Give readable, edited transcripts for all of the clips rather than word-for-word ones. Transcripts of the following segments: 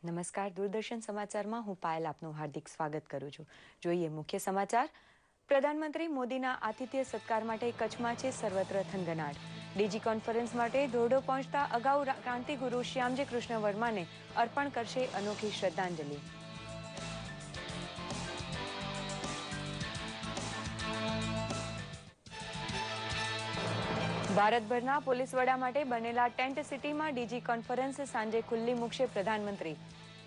નમસ્કાર, દૂરદર્શન સમાચારમાં હું પાયલ આપનું હાર્દિક સ્વાગત કરું છું. જોઈએ મુખ્ય સમાચાર. પ્રધાનમંત્રી મોદીના આતિથ્ય સત્કાર માટે કચ્છમાં છે સર્વત્ર થનગનાટ. ડીજી કોન્ફરન્સ માટે ધોરડો પહોંચતા અગાઉ ક્રાંતિગુરુ શ્યામજી કૃષ્ણ વર્માને અર્પણ કરશે અનોખી શ્રદ્ધાંજલિ. ભારતભરના પોલીસ વડા માટે બનેલા ટેન્ટ સિટીમાં ડીજી કોન્ફરન્સ સાંજે ખુલ્લી મૂકશે પ્રધાનમંત્રી.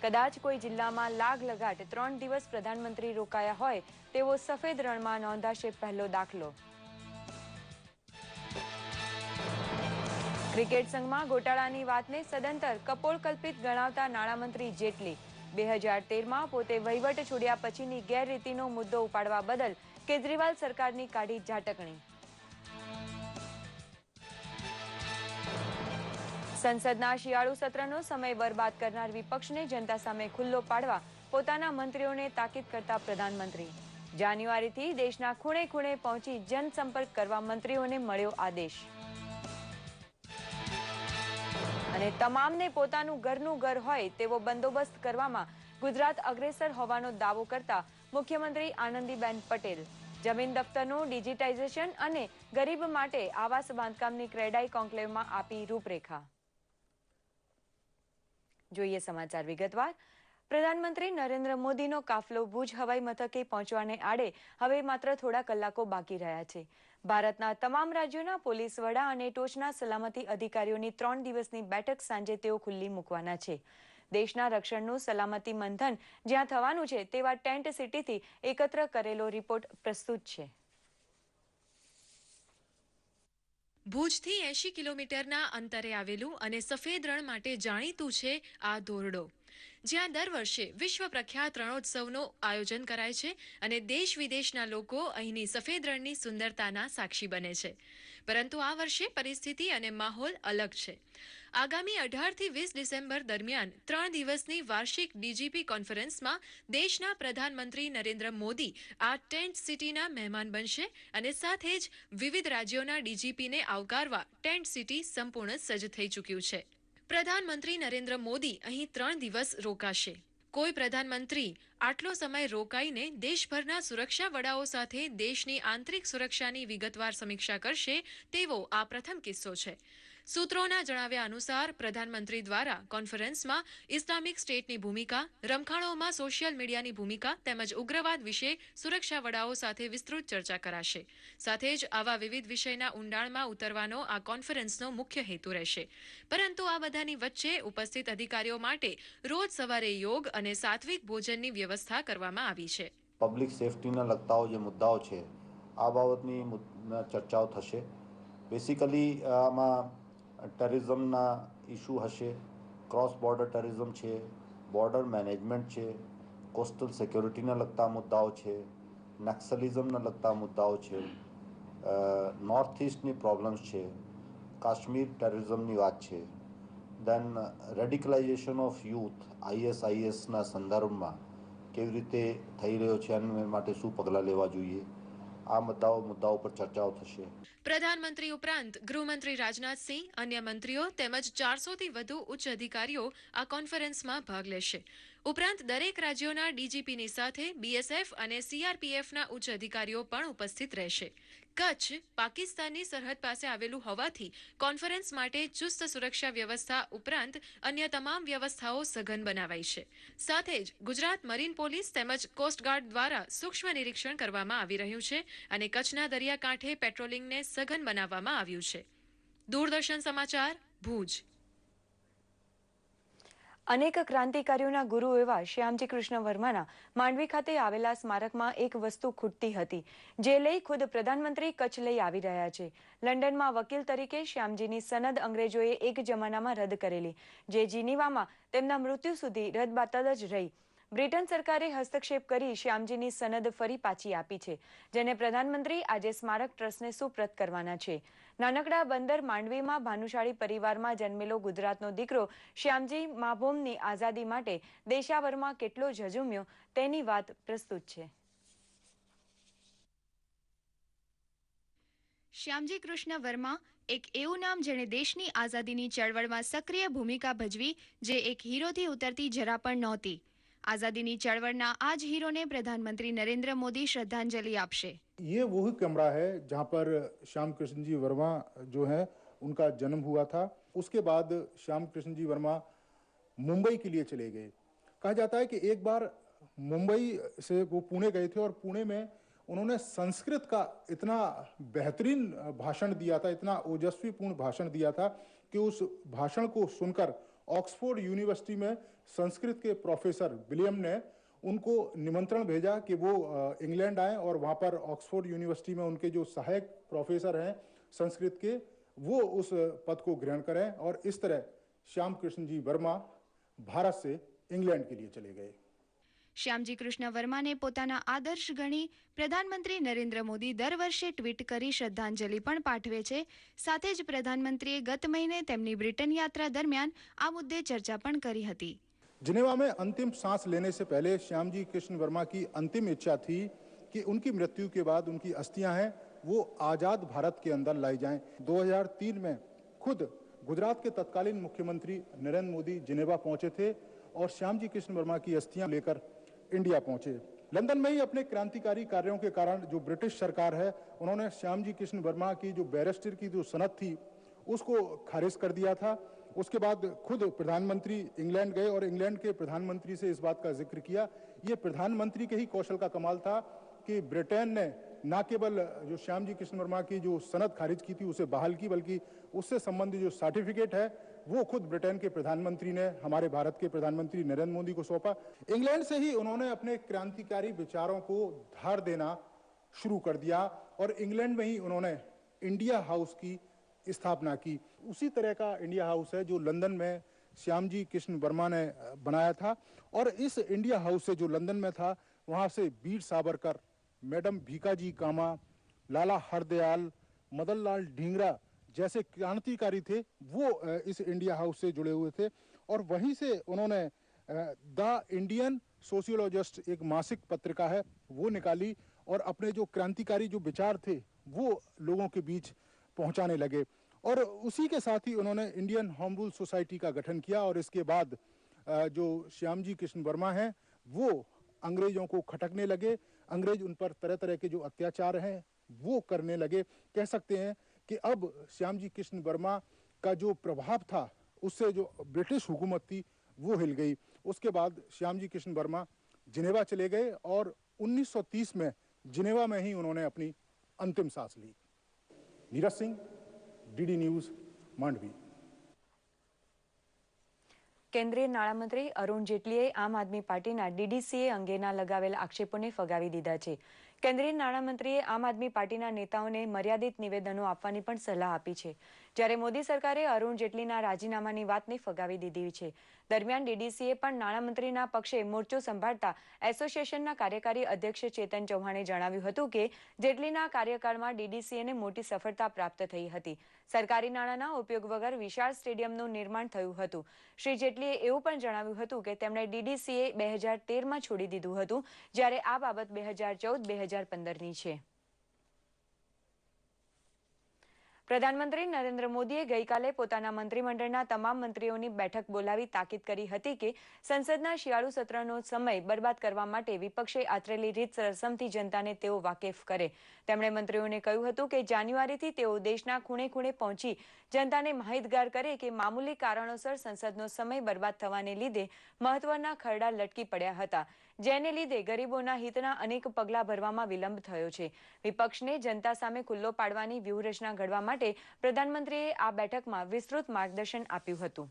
કદાચ કોઈ જિલ્લામાં લાગ લગાટ 3 દિવસ પ્રધાનમંત્રી રોકાયા હોય તેવો સફેદ રણમાં નોંધાશે પહેલો દાખલો. ક્રિકેટ સંઘમાં ગોટાળાની વાતને સદંતર કપોળકલ્પિત ગણાવતા નાણામંત્રી જેટલી 2013માં પોતે વહીવટ છોડ્યા પછીની ગેરરીતિનો મુદ્દો ઉપાડવા બદલ કેજરીવાલ સરકારની કાઢી ઝાટકણી. સંસદના શિયાળુ સત્રનો સમય બરબાદ કરનાર વિપક્ષને જનતા સામે ખુલ્લો પાડવા પોતાના મંત્રીઓને તાકીદ કરતા પ્રધાનમંત્રી. જાન્યુઆરીથી દેશના ખૂણે ખૂણે પહોંચી જનસંપર્ક કરવા મંત્રીઓને મળ્યો આદેશ. અને તમામને પોતાનું ઘરનું ઘર હોય તેવો બંદોબસ્ત કરવામાં ગુજરાત અગ્રેસર હોવાનો દાવો કરતા મુખ્યમંત્રી આનંદીબેન પટેલ. જમીન દફતરનું ડિજિટાઇઝેશન અને ગરીબ માટે આવાસ બાંધકામની ક્રેડાઈ કોન્ક્લેવમાં આપી રૂપરેખા. જોઈએ સમાચાર વિગતવાર. પ્રધાનમંત્રી નરેન્દ્ર મોદીનો કાફલો ભુજ હવાઈ મથકે પહોંચવાને આડે હવે માત્ર થોડા કલાકો બાકી રહ્યા છે. ભારતના તમામ રાજ્યોના પોલીસ વડા અને ટોચના સલામતી અધિકારીઓની 3 દિવસની બેઠક સાંજે તેઓ ખુલ્લી મૂકવાના છે. દેશના રક્ષણનું સલામતી મંથન જ્યાં થવાનું છે તેવા ટેન્ટ સિટીથી એકત્ર કરેલો રિપોર્ટ પ્રસ્તુત છે. ભુજથી 80 કિલોમીટરના અંતરે આવેલું અને સફેદ રણ માટે જાણીતું છે આ ધોરડો, જ્યાં દર વર્ષે વિશ્વ પ્રખ્યાત રણોત્સવનું આયોજન કરાય છે અને દેશ વિદેશના લોકો અહીંની સફેદ રણની સુંદરતાના સાક્ષી બને છે. પરંતુ આ વર્ષે પરિસ્થિતિ અને માહોલ અલગ છે. આગામી 18થી 20 ડિસેમ્બર દરમિયાન 3 દિવસની વાર્ષિક ડીજીપી કોન્ફરન્સમાં દેશના પ્રધાનમંત્રી નરેન્દ્ર મોદી આ ટેન્ટ સિટીના મહેમાન બનશે અને સાથે જ વિવિધ રાજ્યોના ડીજીપીને આવકારવા ટેન્ટ સિટી સંપૂર્ણ સજ્જ થઈ ચૂક્યું છે. પ્રધાનમંત્રી નરેન્દ્ર મોદી અહીં 3 દિવસ રોકાશે. કોઈ પ્રધાનમંત્રી આટલો સમય રોકાઈને દેશભરના સુરક્ષા વડાઓ સાથે દેશની આંતરિક સુરક્ષાની વિગતવાર સમીક્ષા કરશે તેવો આ પ્રથમ કિસ્સો છે. સૂત્રોના જણાવ્યા અનુસાર પ્રધાનમંત્રી દ્વારા કોન્ફરન્સમાં ઇસ્લામિક સ્ટેટની ભૂમિકા, રમખાણોમાં સોશિયલ મીડિયાની ભૂમિકા તેમજ ઉગ્રવાદ વિશે સુરક્ષા વડાઓ સાથે વિસ્તૃત ચર્ચા કરાશે. સાથે જ આવા વિવિધ વિષયના ઊંડાણમાં ઉતરવાનો આ કોન્ફરન્સનો મુખ્ય હેતુ રહેશે. પરંતુ આ બધાની વચ્ચે ઉપસ્થિત અધિકારીઓ માટે રોજ સવારે યોગ અને સાત્વિક ભોજનની વ્યવસ્થા કરવામાં આવી છે. પબ્લિક સેફટીના લગતા જે મુદ્દાઓ છે આ બાબતની ચર્ચાઓ થશે. બેસિકલી આમાં ટેરરિઝમના ઇસ્યુ હશે, ક્રોસ બોર્ડર ટેરરિઝમ છે, બોર્ડર મેનેજમેન્ટ છે, કોસ્ટલ સિક્યોરિટીના લગતા મુદ્દાઓ છે, નક્સલિઝમના લગતા મુદ્દાઓ છે, નોર્થ ઇસ્ટની પ્રોબ્લેમ્સ છે, કાશ્મીર ટેરરિઝમની વાત છે, દેન રેડિકલાઇઝેશન ઓફ યુથ આઈએસઆઈએસના સંદર્ભમાં કેવી રીતે થઈ રહ્યો છે અને માટે શું પગલાં લેવા જોઈએ, આ મુદ્દાઓ પર ચર્ચાઓ થશે. પ્રધાનમંત્રી ઉપરાંત ગૃહમંત્રી રાજનાથસિંહ, અન્ય મંત્રીઓ તેમજ 400થી વધુ ઉચ્ચ અધિકારીઓ આ કોન્ફરન્સમાં ભાગ લેશે. ઉપરાંત દરેક રાજ્યોના ડીજીપીની સાથે બીએસએફ અને સીઆરપીએફના ઉચ્ચ અધિકારીઓ પણ ઉપસ્થિત રહેશે. કચ્છ પાકિસ્તાનની સરહદ પાસે આવેલું હોવાથી કોન્ફરન્સ માટે ચુસ્ત સુરક્ષા વ્યવસ્થા ઉપરાંત અન્ય તમામ વ્યવસ્થાઓ સઘન બનાવાઈ છે. સાથે જ ગુજરાત મરીન પોલીસ તેમજ કોસ્ટગાર્ડ દ્વારા સૂક્ષ્મ નિરીક્ષણ કરવામાં આવી રહ્યું છે અને કચ્છના દરિયાકાંઠે પેટ્રોલિંગને સઘન બનાવવામાં આવ્યું છે. દૂરદર્શન સમાચાર, ભુજ. અનેક ક્રાંતિકારીઓના ગુરુ એવા શ્યામજી કૃષ્ણ વર્માના માંડવી ખાતે આવેલા સ્મારકમાં એક વસ્તુ ખૂટતી હતી, જે લઈ ખુદ પ્રધાનમંત્રી કચ્છ લઈ આવી રહ્યા છે. લંડનમાં વકીલ તરીકે શ્યામજીની સનદ અંગ્રેજોએ એક જમાનામાં રદ કરેલી, જે જીનીવામાં તેમના મૃત્યુ સુધી રદબાતલ જ રહી. બ્રિટન સરકારે હસ્તક્ષેપ કરી શ્યામજીની સનદ ફરી પાછી આપી છે, જેને પ્રધાનમંત્રી આજે સ્મારક ટ્રસ્ટને સુપ્રત કરવાના છે. નાનકડા બંદર માંડવીમાં ભાનુશાળી પરિવારમાં જન્મેલો ગુજરાતનો દીકરો શ્યામજી માભોમની આઝાદી માટે દેશાવરમાં કેટલો ઝઝુમ્યો તેની વાત પ્રસ્તુત છે. શ્યામજી કૃષ્ણ વર્મા એક એવું નામ જેણે દેશની આઝાદીની ચળવળમાં સક્રિય ભૂમિકા ભજવી, જે એક હીરોથી ઉતરતી જરા પણ નહોતી. આઝાદીની ચળવળના આ જ હીરોને પ્રધાનમંત્રી નરેન્દ્ર મોદી શ્રદ્ધાંજલિ આપશે. ये वही कमरा है जहाँ पर श्याम कृष्ण जी वर्मा जो है उनका जन्म हुआ था। उसके बाद श्याम कृष्ण जी वर्मा मुंबई के लिए चले गए। कहा जाता है कि एक बार मुंबई से वो पुणे गए थे और पुणे में उन्होंने संस्कृत का इतना बेहतरीन भाषण दिया था, इतना ओजस्वीपूर्ण भाषण दिया था कि उस भाषण को सुनकर ऑक्सफोर्ड यूनिवर्सिटी में संस्कृत के प्रोफेसर विलियम ने उनको निमंत्रण भेजा कि वो इंग्लैंड आए और वहाँ पर ऑक्सफोर्ड यूनिवर्सिटी में उनके जो सहायक प्रोफेसर हैं संस्कृत के, वो उस पद को ग्रहण करें। और इस तरह श्याम कृष्ण जी वर्मा भारत से इंग्लैंड के लिए चले गए। શ્યામજી કૃષ્ણ વર્માને પોતાના આદર્શ ગણી પ્રધાનમંત્રી નરેન્દ્ર મોદી દર વર્ષે ટ્વીટ કરી શ્રદ્ધાંજલિ પણ પાઠવે છે. સાથે જ પ્રધાનમંત્રીએ ગત મહિને તેમની બ્રિટન યાત્રા દરમિયાન આ મુદ્દે ચર્ચા પણ કરી હતી. जिनेवा में अंतिम सांस लेने से पहले श्याम जी कृष्ण वर्मा की अंतिम इच्छा थी कि उनकी मृत्यु के बाद उनकी अस्थियां हैं वो आज़ाद भारत के अंदर लाई जाएं। 2003 में खुद गुजरात के तत्कालीन मुख्यमंत्री नरेंद्र मोदी जिनेवा पहुंचे थे और श्याम जी कृष्ण वर्मा की अस्थियां लेकर इंडिया पहुंचे। लंदन में ही अपने क्रांतिकारी कार्यों के कारण जो ब्रिटिश सरकार है उन्होंने श्याम जी कृष्ण वर्मा की जो बैरिस्टर की जो सनद थी उसको खारिज कर दिया था। उसके बाद खुद प्रधानमंत्री इंग्लैंड गए और इंग्लैंड के प्रधानमंत्री से इस बात का जिक्र किया। ये प्रधानमंत्री के ही कौशल का कमाल था कि ब्रिटेन ने न केवल जो श्याम जी कृष्ण वर्मा की जो सनद खारिज की थी उसे बहाल की, बल्कि उससे संबंधित जो सर्टिफिकेट है वो खुद ब्रिटेन के प्रधानमंत्री ने हमारे भारत के प्रधानमंत्री नरेंद्र मोदी को सौंपा। इंग्लैंड से ही उन्होंने अपने क्रांतिकारी विचारों को धार देना शुरू कर दिया और इंग्लैंड में ही उन्होंने इंडिया हाउस की स्थापना की। उसी तरह का इंडिया हाउस है जो लंदन में श्याम जी कृष्ण वर्मा ने बनाया था। और इस इंडिया हाउस से जो लंदन में था वहाँ से वीर सावरकर, मैडम भीकाजी कामा, लाला हरदयाल, मदन लाल ढींगरा जैसे क्रांतिकारी थे वो इस इंडिया हाउस से जुड़े हुए थे। और वहीं से उन्होंने द इंडियन सोशियोलॉजिस्ट एक मासिक पत्रिका है वो निकाली और अपने जो क्रांतिकारी जो विचार थे वो लोगों के बीच पहुंचाने लगे। और उसी के साथ ही उन्होंने इंडियन होम रूल सोसाइटी का गठन किया और इसके बाद जो श्याम जी कृष्ण वर्मा हैं वो अंग्रेजों को खटकने लगे। अंग्रेज उन पर तरह तरह के जो अत्याचार हैं वो करने लगे। कह सकते हैं कि अब श्याम जी कृष्ण वर्मा का जो प्रभाव था उससे जो ब्रिटिश हुकूमत थी वो हिल गई। उसके बाद श्याम जी कृष्ण वर्मा जिनेवा चले गए और 1930 में जिनेवा में ही उन्होंने अपनी अंतिम सांस ली। Neeraj Singh, DD news, Mandvi. કેન્દ્રીય નાણામંત્રી અરુણ જેટલીએ આમ આદમી પાર્ટીના ડીડીસીએ અંગેના લગાવેલ આક્ષેપોને ફગાવી દીધા છે. કેન્દ્રીય નાણામંત્રીએ આમ આદમી પાર્ટીના નેતાઓને મર્યાદિત નિવેદનો આપવાની પણ સલાહ આપી છે, જ્યારે મોદી સરકારે અરુણ જેટલીના રાજીનામાની વાતને ફગાવી દીધી છે. દરમિયાન ડીડીસીએ પણ નાણામંત્રીના પક્ષે મોરચો સંભાળતા એસોસિએશનના કાર્યકારી અધ્યક્ષ ચેતન ચૌહાણે જણાવ્યું હતું કે જેટલીના કાર્યકાળમાં ડીડીસીએને મોટી સફળતા પ્રાપ્ત થઈ હતી. સરકારી નાણાંના ઉપયોગ વગર વિશાળ સ્ટેડિયમનું નિર્માણ થયું હતું. શ્રી જેટલીએ એવું પણ જણાવ્યું હતું કે તેમણે ડીડીસીએ 2013માં છોડી દીધું હતું, જ્યારે આ બાબત 2014-2015ની છે. પ્રધાનમંત્રી નરેન્દ્ર મોદીએ ગઈકાલે પોતાના મંત્રીમંડળના તમામ મંત્રીઓની બેઠક બોલાવી તાકીદ કરી હતી કે સંસદના શિયાળુ સત્રનો સમય બરબાદ કરવા માટે વિપક્ષે આચરેલી રીત રસમથી જનતાને તેઓ વાકેફ કરે. તેમણે મંત્રીઓને કહ્યું હતું કે જાન્યુઆરીથી તેઓ દેશના ખૂણે ખૂણે પહોંચી જનતાને માહિતગાર કરે કે મામૂલી કારણોસર સંસદનો સમય બરબાદ થવાને લીધે મહત્વના ખરડા લટકી પડ્યા હતા, જેને લીધે ગરીબોના હિતના અનેક પગલાં ભરવામાં વિલંબ થયો છે. વિપક્ષને જનતા સામે ખુલ્લો પાડવાની વ્યૂહરચના ઘડવા માટે પ્રધાનમંત્રીએ આ બેઠકમાં વિસ્તૃત માર્ગદર્શન આપ્યું હતું.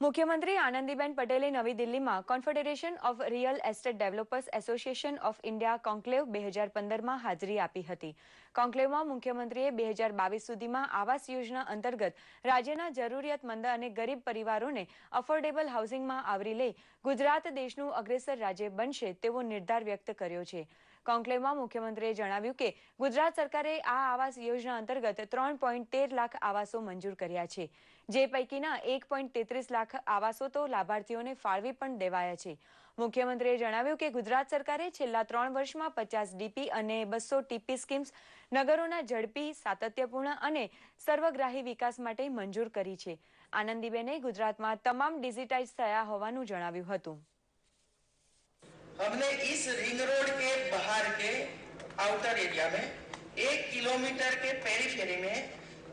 મુખ્યમંત્રી આનંદીબેન પટેલે નવી દિલ્હીમાં confederation of real estate developers association of India conclave 2015માં હાજરી આપી હતી. કોન્ક્લેવમાં મુખ્યમંત્રીએ 2022 સુધીમાં આવાસ યોજના અંતર્ગત રાજ્યના જરૂરિયાતમંદ અને ગરીબ પરિવારોને અફોર્ડેબલ હાઉસિંગમાં આવરી લઈ ગુજરાત દેશનું અગ્રેસર રાજ્ય બનશે તેવો નિર્ધાર વ્યક્ત કર્યો છે. કોન્ક્લેવમાં મુખ્યમંત્રીએ જણાવ્યું કે ગુજરાત સરકારે આ આવાસ યોજના અંતર્ગત 3.13 લાખ આવાસો મંજૂર કર્યા છે. જે પૈકીના 1.33 લાખ આવાસો તો લાભાર્થીઓને ફાળવી પણ દેવાયા છે. મુખ્યમંત્રીએ જણાવ્યું કે ગુજરાત સરકારે છેલ્લા 3 વર્ષમાં 50 ડીપી અને 200 ટીપી સ્કીમ્સ નગરોના ઝડપી, સાતત્યપૂર્ણ અને સર્વગ્રાહી વિકાસ માટે મંજૂર કરી છે. આનંદીબેને ગુજરાતમાં તમામ ડિજિટાઇઝ થયા હોવાનું જણાવ્યું હતું. हमने इस रिंग रोड के बाहर के आउटर एरिया में 1 किलोमीटर के पेरिफेरी में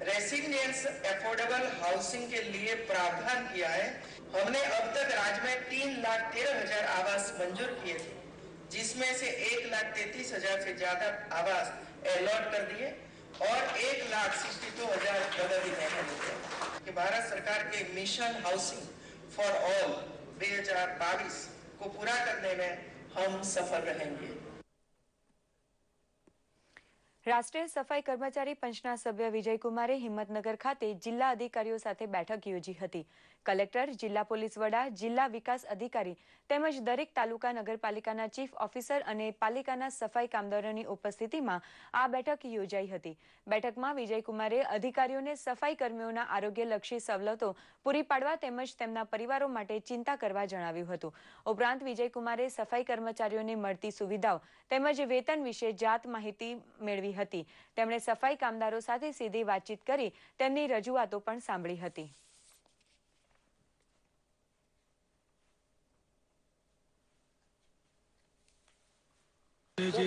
रेसिडेंस अफोर्डेबल हाउसिंग के लिए प्रावधान किया है. हमने अब तक राज्य में 3,13,000 आवास मंजूर किए थे, जिसमें से 1,33,000 से ज्यादा आवास अलॉट कर दिए और 1,62,000 प्रगति में कि भारत सरकार के मिशन हाउसिंग फॉर ऑल 2022 को पूरा करने में हम सफल रहेंगे. રાષ્ટ્રીય સફાઈ કર્મચારી પંચના સભ્ય વિજયકુમારે હિંમતનગર ખાતે જિલ્લા અધિકારીઓ સાથે બેઠક યોજી હતી. કલેક્ટર, જિલ્લા પોલીસ વડા, જિલ્લા વિકાસ અધિકારી તેમજ દરેક તાલુકા નગરપાલિકાના ચીફ ઓફિસર અને પાલિકાના સફાઈ કામદારોની ઉપસ્થિતિમાં આ બેઠક યોજાઈ હતી. બેઠકમાં વિજયકુમારે અધિકારીઓને સફાઈ કર્મીઓના આરોગ્યલક્ષી સવલતો પૂરી પાડવા તેમજ તેમના પરિવારો માટે ચિંતા કરવા જણાવ્યું હતું. ઉપરાંત વિજયકુમારે સફાઈ કર્મચારીઓને મળતી સુવિધાઓ તેમજ વેતન વિશે જાત માહિતી મેળવી હતી. તેમણે સફાઈ કામદારો સાથે સીધી વાતચીત કરી તેમની રજૂઆતો પણ સાંભળી હતી. જે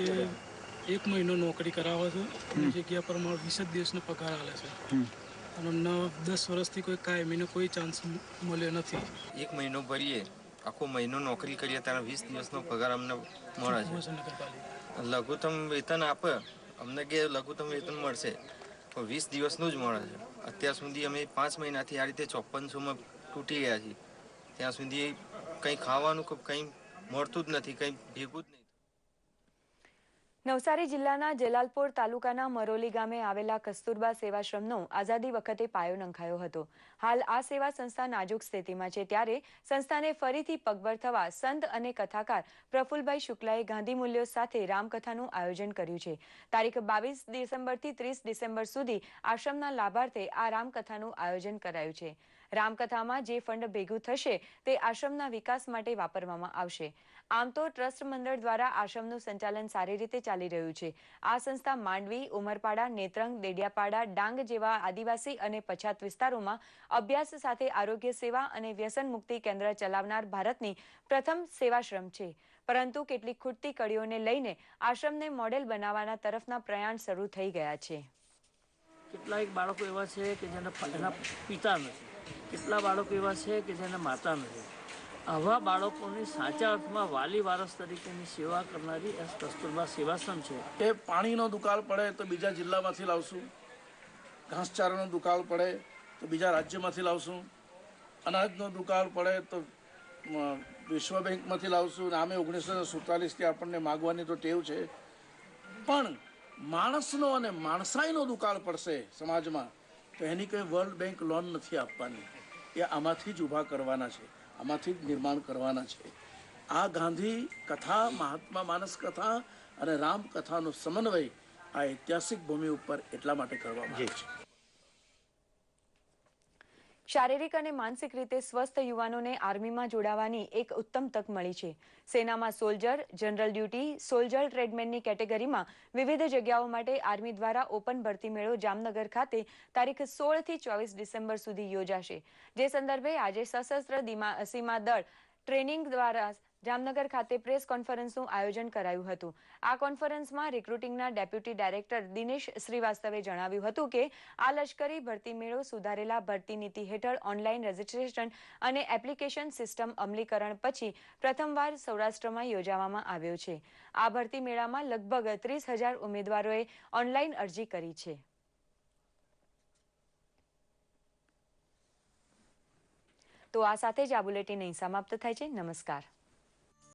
1 મહિનો નોકરી કરાવે છે એની જગ્યા પર અમારો 20 દિવસનો પગાર આલે છે અને અમને 10 વર્ષથી કોઈ કાયમીનો કોઈ ચાન્સ મળ્યો નથી. 1 મહિનો ભરીએ, આખો મહિનો નોકરી કરીએ ત્યારે 20 દિવસનો પગાર અમને મળે છે. લઘુત્તમ વેતન આપે અમને કે લઘુત્તમ વેતન મળશે તો 20 દિવસનું જ મળે છે. અત્યાર સુધી અમે 5 મહિનાથી આ રીતે 5400માં તૂટી ગયા છીએ. ત્યાં સુધી કંઈ ખાવાનું કે કંઈ મળતું જ નથી, કંઈ ભેગું જ નહીં. નવસારી જિલ્લાના જલાલપોર તાલુકાના મરોલી ગામે આવેલા કસ્તુરબા સેવાશ્રમનો આઝાદી વખતે પાયો નંખાયો હતો. હાલ આ સેવા સંસ્થા નાજુક સ્થિતિમાં છે, ત્યારે સંસ્થાને ફરીથી પગભર થવા સંત અને કથાકાર પ્રફુલભાઈ શુક્લાએ ગાંધી મૂલ્યો સાથે રામકથાનું આયોજન કર્યું છે. તારીખ 22 ડિસેમ્બરથી 30 ડિસેમ્બર સુધી આશ્રમના લાભાર્થે આ રામકથાનું આયોજન કરાયું છે. રામકથામાં જે ફંડ ભેગું થશે તે આશ્રમના વિકાસ માટે વાપરવામાં આવશે. આમ તો ટ્રસ્ટ મંડળ દ્વારા આશ્રમનું સંચાલન સારી રીતે ચાલી રહ્યું છે. આ સંસ્થા માંડવી, ઉમરપાડા, નેત્રંગ, દેડિયાપાડા, ડાંગ જેવા આદિવાસી અને પછાત વિસ્તારોમાં અભ્યાસ સાથે આરોગ્ય સેવા અને વ્યસન મુક્તિ કેન્દ્ર ચલાવનાર ભારતની પ્રથમ સેવાશ્રમ છે. પરંતુ કેટલીક ખૂટતી કડીઓને લઈને આશ્રમને મોડેલ બનાવવાના તરફના પ્રયાણ શરૂ થઈ ગયા છે. કેટલાક બાળકો એવા છે કે જેના પિતા નથી, કેટલા બાળકો એવા છે કે જેના માતા નથી. આવા બાળકોની સાચા અર્થમાં વાલી વારસ તરીકેની સેવા કરનારી કસ્તુરબા સેવાશ્રમ છે. એ પાણીનો દુકાળ પડે તો બીજા જિલ્લામાંથી લાવશું, ઘાસચારાનો દુકાળ પડે તો બીજા રાજ્યમાંથી લાવશું, અનાજનો દુકાળ પડે તો વિશ્વ બેંકમાંથી લાવશું. આમે 1947થી આપણને માગવાની તો ટેવ છે, પણ માણસનો અને માણસાઈનો દુકાળ પડશે સમાજમાં તો એની કંઈ વર્લ્ડ બેંક લોન નથી આપવાની. એ આમાંથી જ ઊભા કરવાના છે, આમાંથી જ નિર્માણ કરવાના છે. આ ગાંધી કથા, મહાત્મા માનસ કથા અને રામ કથાનો સમન્વય આ ઐતિહાસિક ભૂમિ ઉપર એટલા માટે કરવામાં આવે છે. શારીરિક અને માનસિક રીતે સ્વસ્થ યુવાનોને આર્મીમાં જોડાવાની એક ઉત્તમ તક મળી છે. સેનામાં સોલ્જર, જનરલ ડ્યુટી, સોલ્જર ટ્રેડમેનની કેટેગરીમાં વિવિધ જગ્યાઓ માટે આર્મી દ્વારા ઓપન ભરતી મેળો જામનગર ખાતે તારીખ 16 થી 24 ડિસેમ્બર સુધી યોજાશે. જે સંદર્ભે આજે સશસ્ત્ર સીમા દળ ટ્રેનિંગ દ્વારા જામનગર ખાતે પ્રેસ કોન્ફરન્સનું આયોજન કરાયું હતું. આ કોન્ફરન્સમાં રિક્રુટિંગના ડેપ્યુટી ડાયરેક્ટર દિનેશ શ્રીવાસ્તવે જણાવ્યું હતું કે આ લશ્કરી ભરતી મેળો સુધારેલા ભરતી નીતિ હેઠળ ઓનલાઈન રજીસ્ટ્રેશન અને એપ્લિકેશન સિસ્ટમ અમલીકરણ પછી પ્રથમવાર સૌરાષ્ટ્રમાં યોજવામાં આવ્યો છે. આ ભરતી મેળામાં લગભગ 30,000 ઉમેદવારોએ ઓનલાઈન અરજી કરી છે. તો આ સાથે જ આ બુલેટિન અહીં સમાપ્ત થાય છે. નમસ્કાર.